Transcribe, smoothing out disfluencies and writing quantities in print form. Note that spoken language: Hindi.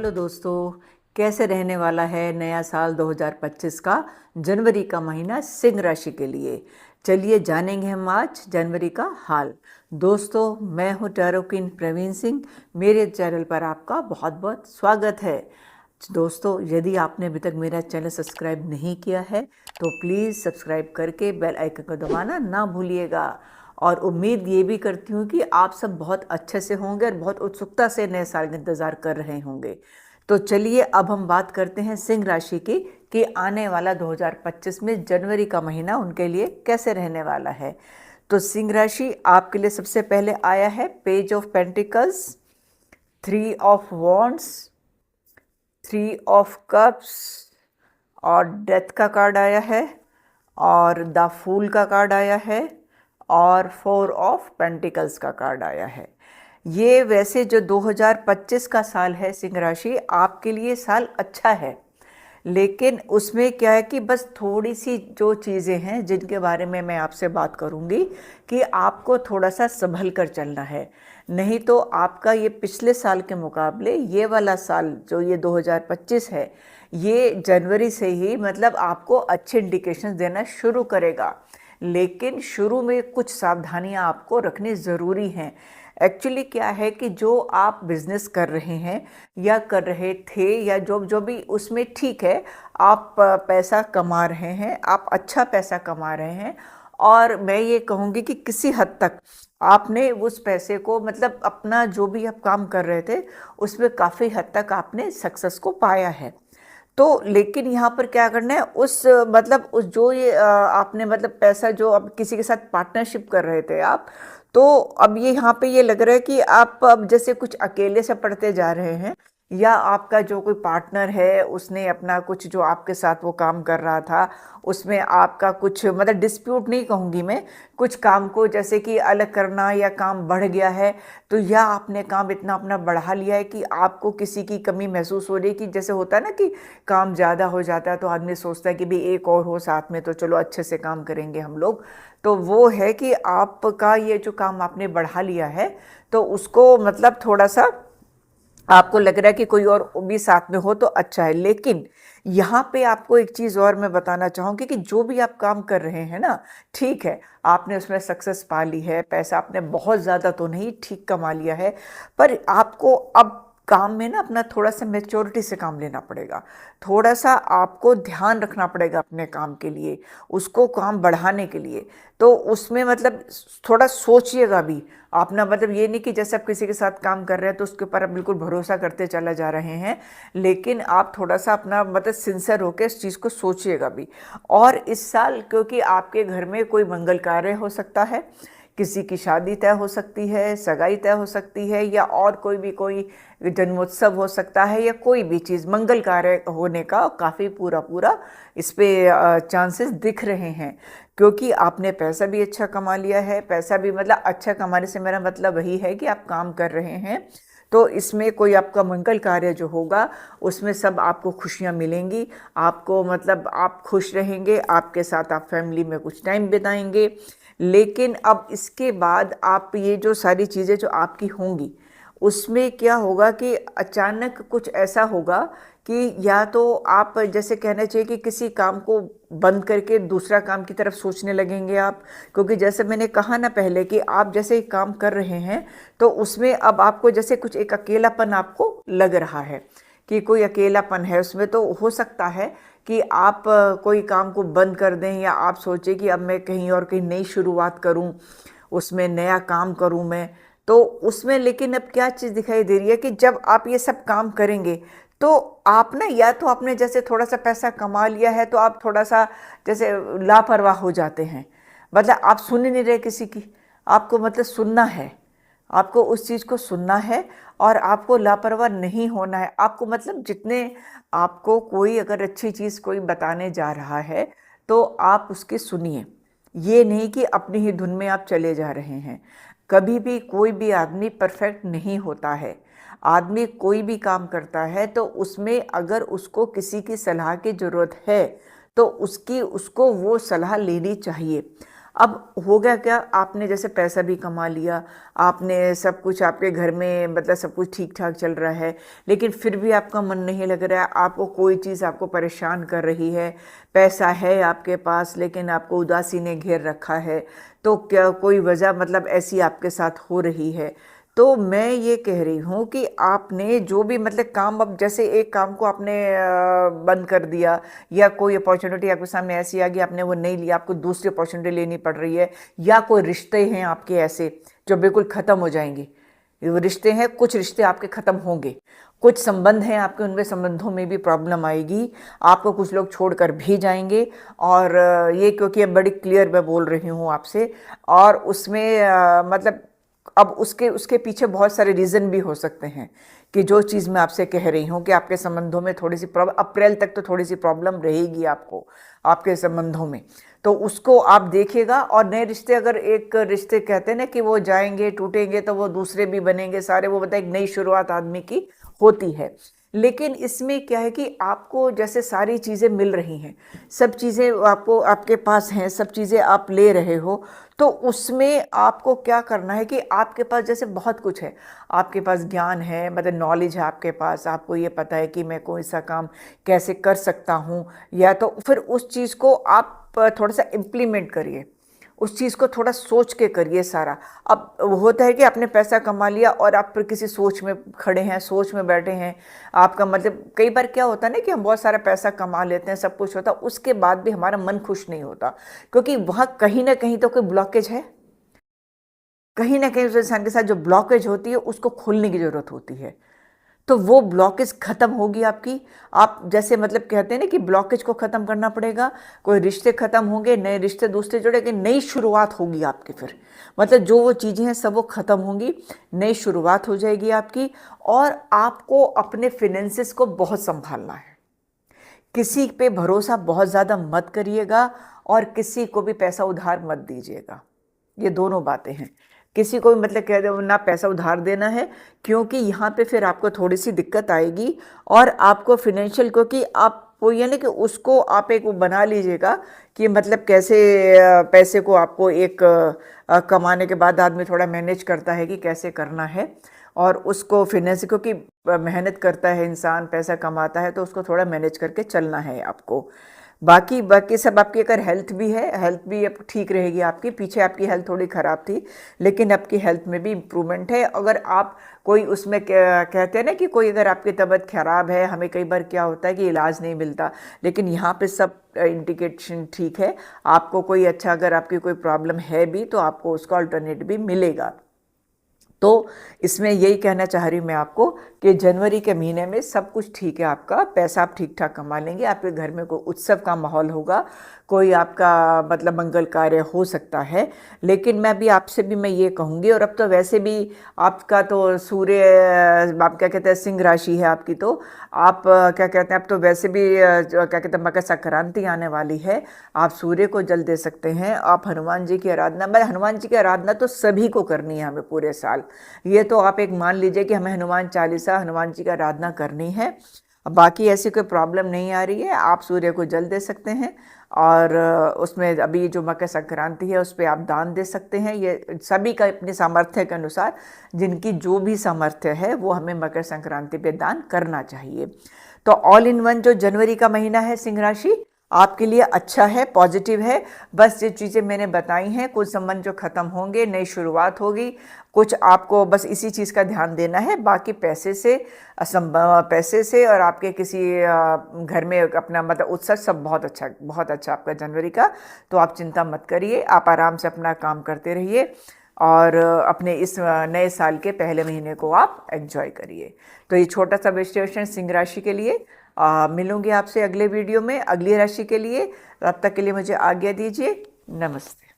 हेलो दोस्तों, कैसे रहने वाला है नया साल 2025 का जनवरी का महीना सिंह राशि के लिए। चलिए जानेंगे हम आज जनवरी का हाल। दोस्तों, मैं हूँ टैरो क्वीन प्रवीण सिंह। मेरे चैनल पर आपका बहुत बहुत स्वागत है। दोस्तों, यदि आपने अभी तक मेरा चैनल सब्सक्राइब नहीं किया है तो प्लीज़ सब्सक्राइब करके बेल आइकन को दबाना ना भूलिएगा। और उम्मीद ये भी करती हूँ कि आप सब बहुत अच्छे से होंगे और बहुत उत्सुकता से नए साल का इंतज़ार कर रहे होंगे। तो चलिए अब हम बात करते हैं सिंह राशि की कि आने वाला 2025 में जनवरी का महीना उनके लिए कैसे रहने वाला है। तो सिंह राशि आपके लिए सबसे पहले आया है page of pentacles, 3 of wands, 3 of cups और डेथ का कार्ड आया है और द फूल का कार्ड आया है और 4 ऑफ पेंटिकल्स का कार्ड आया है। ये वैसे जो 2025 का साल है सिंह राशि, आपके लिए साल अच्छा है, लेकिन उसमें क्या है कि बस थोड़ी सी जो चीज़ें हैं जिनके बारे में मैं आपसे बात करूंगी कि आपको थोड़ा सा संभल कर चलना है। नहीं तो आपका ये पिछले साल के मुकाबले ये वाला साल जो ये 2025 है, ये जनवरी से ही मतलब आपको अच्छे इंडिकेशंस देना शुरू करेगा। लेकिन शुरू में कुछ सावधानियां आपको रखनी ज़रूरी हैं। एक्चुअली क्या है कि जो आप बिजनेस कर रहे हैं या कर रहे थे या जो जो भी उसमें ठीक है, आप पैसा कमा रहे हैं, आप अच्छा पैसा कमा रहे हैं। और मैं ये कहूँगी कि किसी हद तक आपने उस पैसे को मतलब अपना जो भी आप काम कर रहे थे उसमें काफ़ी हद तक आपने सक्सेस को पाया है। तो लेकिन यहाँ पर क्या करना है, उस मतलब उस जो ये आपने मतलब पैसा जो अब किसी के साथ पार्टनरशिप कर रहे थे आप, तो अब ये यहाँ पे ये लग रहा है कि आप अब जैसे कुछ अकेले से पढ़ते जा रहे हैं, या आपका जो कोई पार्टनर है उसने अपना कुछ जो आपके साथ वो काम कर रहा था उसमें आपका कुछ मतलब डिस्प्यूट नहीं कहूँगी मैं, कुछ काम को जैसे कि अलग करना या काम बढ़ गया है, तो या आपने काम इतना अपना बढ़ा लिया है कि आपको किसी की कमी महसूस हो रही है। कि जैसे होता है ना कि काम ज़्यादा हो जाता है तो आदमी सोचता है कि भाई एक और हो साथ में तो चलो अच्छे से काम करेंगे हम लोग। तो वो है कि आपका ये जो काम आपने बढ़ा लिया है तो उसको मतलब थोड़ा सा आपको लग रहा है कि कोई और भी साथ में हो तो अच्छा है। लेकिन यहाँ पे आपको एक चीज़ और मैं बताना चाहूँगी कि जो भी आप काम कर रहे हैं ना, ठीक है, आपने उसमें सक्सेस पा ली है, पैसा आपने बहुत ज़्यादा तो नहीं ठीक कमा लिया है, पर आपको अब काम में ना अपना थोड़ा सा मेच्योरिटी से काम लेना पड़ेगा। थोड़ा सा आपको ध्यान रखना पड़ेगा अपने काम के लिए, उसको काम बढ़ाने के लिए। तो उसमें मतलब थोड़ा सोचिएगा भी। आप ना मतलब ये नहीं कि जैसे आप किसी के साथ काम कर रहे हैं तो उसके ऊपर आप बिल्कुल भरोसा करते चला जा रहे हैं, लेकिन आप थोड़ा सा अपना मतलब सिंसियर होकर इस चीज़ को सोचिएगा भी। और इस साल क्योंकि आपके घर में कोई मंगल कार्य हो सकता है, किसी की शादी तय हो सकती है, सगाई तय हो सकती है, या और कोई जन्मोत्सव हो सकता है, या कोई भी चीज़ मंगल कार्य होने का काफ़ी पूरा पूरा इस पे चांसेस दिख रहे हैं। क्योंकि आपने पैसा भी अच्छा कमा लिया है, पैसा भी मतलब अच्छा कमाने से मेरा मतलब वही है कि आप काम कर रहे हैं, तो इसमें कोई आपका मंगल कार्य जो होगा उसमें सब आपको खुशियाँ मिलेंगी। आपको मतलब आप खुश रहेंगे, आपके साथ आप फैमिली में कुछ टाइम बिताएंगे। लेकिन अब इसके बाद आप ये जो सारी चीज़ें जो आपकी होंगी उसमें क्या होगा कि अचानक कुछ ऐसा होगा कि या तो आप जैसे कहना चाहिए कि किसी काम को बंद करके दूसरा काम की तरफ सोचने लगेंगे आप। क्योंकि जैसे मैंने कहा ना पहले कि आप जैसे एक काम कर रहे हैं तो उसमें अब आपको जैसे कुछ एक अकेलापन आपको लग रहा है कि कोई अकेलापन है उसमें। तो हो सकता है कि आप कोई काम को बंद कर दें, या आप सोचें कि अब मैं कहीं और कहीं नई शुरुआत करूं, उसमें नया काम करूं मैं। तो उसमें लेकिन अब क्या चीज़ दिखाई दे रही है कि जब आप ये सब काम करेंगे तो आप ना या तो आपने जैसे थोड़ा सा पैसा कमा लिया है तो आप थोड़ा सा जैसे लापरवाह हो जाते हैं। मतलब आप सुन ही नहीं रहे किसी की, आपको मतलब सुनना है, आपको उस चीज़ को सुनना है और आपको लापरवाह नहीं होना है। आपको मतलब जितने आपको कोई अगर अच्छी चीज़ कोई बताने जा रहा है तो आप उसकी सुनिए, ये नहीं कि अपनी ही धुन में आप चले जा रहे हैं। कभी भी कोई भी आदमी परफेक्ट नहीं होता है। आदमी कोई भी काम करता है तो उसमें अगर उसको किसी की सलाह की ज़रूरत है तो उसको वो सलाह लेनी चाहिए। अब हो गया क्या, आपने जैसे पैसा भी कमा लिया, आपने सब कुछ आपके घर में मतलब सब कुछ ठीक ठाक चल रहा है, लेकिन फिर भी आपका मन नहीं लग रहा है, आपको कोई चीज़ आपको परेशान कर रही है, पैसा है आपके पास लेकिन आपको उदासी ने घेर रखा है, तो क्या कोई वजह मतलब ऐसी आपके साथ हो रही है, तो मैं ये कह रही हूँ कि आपने जो भी मतलब काम, अब जैसे एक काम को आपने बंद कर दिया, या कोई अपॉर्चुनिटी आपके सामने ऐसी आ गई आपने वो नहीं लिया, आपको दूसरी अपॉर्चुनिटी लेनी पड़ रही है, या कोई रिश्ते हैं आपके ऐसे जो बिल्कुल ख़त्म हो जाएंगे, वो रिश्ते हैं, कुछ रिश्ते आपके ख़त्म होंगे, कुछ संबंध हैं आपके, उनमें संबंधों में भी प्रॉब्लम आएगी, आपको कुछ लोग छोड़कर भी जाएंगे, और ये क्योंकि अब बड़ी क्लियर मैं बोल रही हूँ आपसे, और उसमें मतलब अब उसके उसके पीछे बहुत सारे रीज़न भी हो सकते हैं कि जो चीज़ मैं आपसे कह रही हूँ कि आपके संबंधों में थोड़ी सी प्रॉब्लम, अप्रैल तक तो थोड़ी सी प्रॉब्लम रहेगी आपको आपके संबंधों में, तो उसको आप देखिएगा। और नए रिश्ते, अगर एक रिश्ते कहते हैं ना कि वो जाएंगे टूटेंगे तो वो दूसरे भी बनेंगे सारे, वो बताए एक नई शुरुआत आदमी की होती है, लेकिन इसमें क्या है कि आपको जैसे सारी चीज़ें मिल रही हैं, सब चीज़ें आपको आपके पास हैं, सब चीज़ें आप ले रहे हो, तो उसमें आपको क्या करना है कि आपके पास जैसे बहुत कुछ है, आपके पास ज्ञान है, मतलब नॉलेज है आपके पास, आपको ये पता है कि मैं कोई सा काम कैसे कर सकता हूँ, या तो फिर उस चीज़ को आप थोड़ा सा इम्प्लीमेंट करिए, उस चीज़ को थोड़ा सोच के करिए सारा। अब होता है कि आपने पैसा कमा लिया और आप फिर किसी सोच में खड़े हैं, सोच में बैठे हैं, आपका मतलब कई बार क्या होता है ना कि हम बहुत सारा पैसा कमा लेते हैं, सब कुछ होता है, उसके बाद भी हमारा मन खुश नहीं होता, क्योंकि वहाँ कहीं ना कहीं तो कोई ब्लॉकेज है, कहीं ना कहीं उस इंसान के साथ जो ब्लॉकेज होती है उसको खोलने की ज़रूरत होती है, तो वो ब्लॉकेज ख़त्म होगी आपकी। आप जैसे मतलब कहते हैं ना कि ब्लॉकेज को ख़त्म करना पड़ेगा, कोई रिश्ते ख़त्म होंगे, नए रिश्ते दूसरे जुड़ेंगे, नई शुरुआत होगी आपकी, फिर मतलब जो वो चीज़ें हैं सब वो ख़त्म होंगी, नई शुरुआत हो जाएगी आपकी। और आपको अपने फिनेंसेस को बहुत संभालना है, किसी पे भरोसा बहुत ज़्यादा मत करिएगा, और किसी को भी पैसा उधार मत दीजिएगा, ये दोनों बातें हैं। किसी को भी मतलब कह दो ना पैसा उधार देना है, क्योंकि यहाँ पे फिर आपको थोड़ी सी दिक्कत आएगी, और आपको फिनेंशियल, क्योंकि आप वो ये ना कि उसको आप एक वो बना लीजिएगा कि मतलब कैसे पैसे को आपको एक कमाने के बाद आदमी थोड़ा मैनेज करता है कि कैसे करना है, और उसको फिनेंस, क्योंकि मेहनत करता है इंसान, पैसा कमाता है, तो उसको थोड़ा मैनेज करके चलना है आपको। बाकी बाकी सब आपकी अगर हेल्थ भी है, हेल्थ भी अब ठीक रहेगी आपकी, पीछे आपकी हेल्थ थोड़ी ख़राब थी लेकिन आपकी हेल्थ में भी इम्प्रूवमेंट है। अगर आप कोई उसमें कहते हैं ना कि कोई अगर आपकी तबीयत ख़राब है, हमें कई बार क्या होता है कि इलाज नहीं मिलता, लेकिन यहाँ पे सब इंडिकेशन ठीक है, आपको कोई अच्छा अगर आपकी कोई प्रॉब्लम है भी तो आपको उसका अल्टरनेट भी मिलेगा। तो इसमें यही कहना चाह रही हूँ मैं आपको कि जनवरी के महीने में सब कुछ ठीक है, आपका पैसा आप ठीक ठाक कमा लेंगे, आपके घर में कोई उत्सव का माहौल होगा, कोई आपका मतलब मंगल कार्य हो सकता है। लेकिन मैं भी आपसे भी मैं ये कहूँगी, और अब तो वैसे भी आपका तो सूर्य, आप क्या कहते हैं, सिंह राशि है आपकी, तो आप क्या कहते हैं, अब तो वैसे भी क्या कहते हैं मकर संक्रांति आने वाली है, आप सूर्य को जल दे सकते हैं, आप हनुमान जी की आराधना, मैं हनुमान जी की आराधना तो सभी को करनी है हमें पूरे साल, ये तो आप एक मान लीजिए कि हमें हनुमान चालीसा, हनुमान जी की आराधना करनी है। बाकी ऐसी कोई प्रॉब्लम नहीं आ रही है, आप सूर्य को जल दे सकते हैं, और उसमें अभी जो मकर संक्रांति है उस पर आप दान दे सकते हैं, ये सभी का अपने सामर्थ्य के अनुसार, जिनकी जो भी सामर्थ्य है वो हमें मकर संक्रांति पे दान करना चाहिए। तो ऑल इन वन जो जनवरी का महीना है सिंह राशि आपके लिए अच्छा है, पॉजिटिव है। बस ये चीज़ें मैंने बताई हैं, कुछ संबंध जो ख़त्म होंगे, नई शुरुआत होगी, कुछ आपको बस इसी चीज़ का ध्यान देना है। बाकी पैसे से और आपके किसी घर में अपना मतलब उत्सव सब बहुत अच्छा आपका जनवरी का, तो आप चिंता मत करिए, आप आराम से अपना काम करते रहिए, और अपने इस नए साल के पहले महीने को आप एंजॉय करिए। तो ये छोटा सा विश्लेषण सिंह राशि के लिए। मिलूंगी आपसे अगले वीडियो में अगली राशि के लिए। तब तक के लिए मुझे आज्ञा दीजिए। नमस्ते।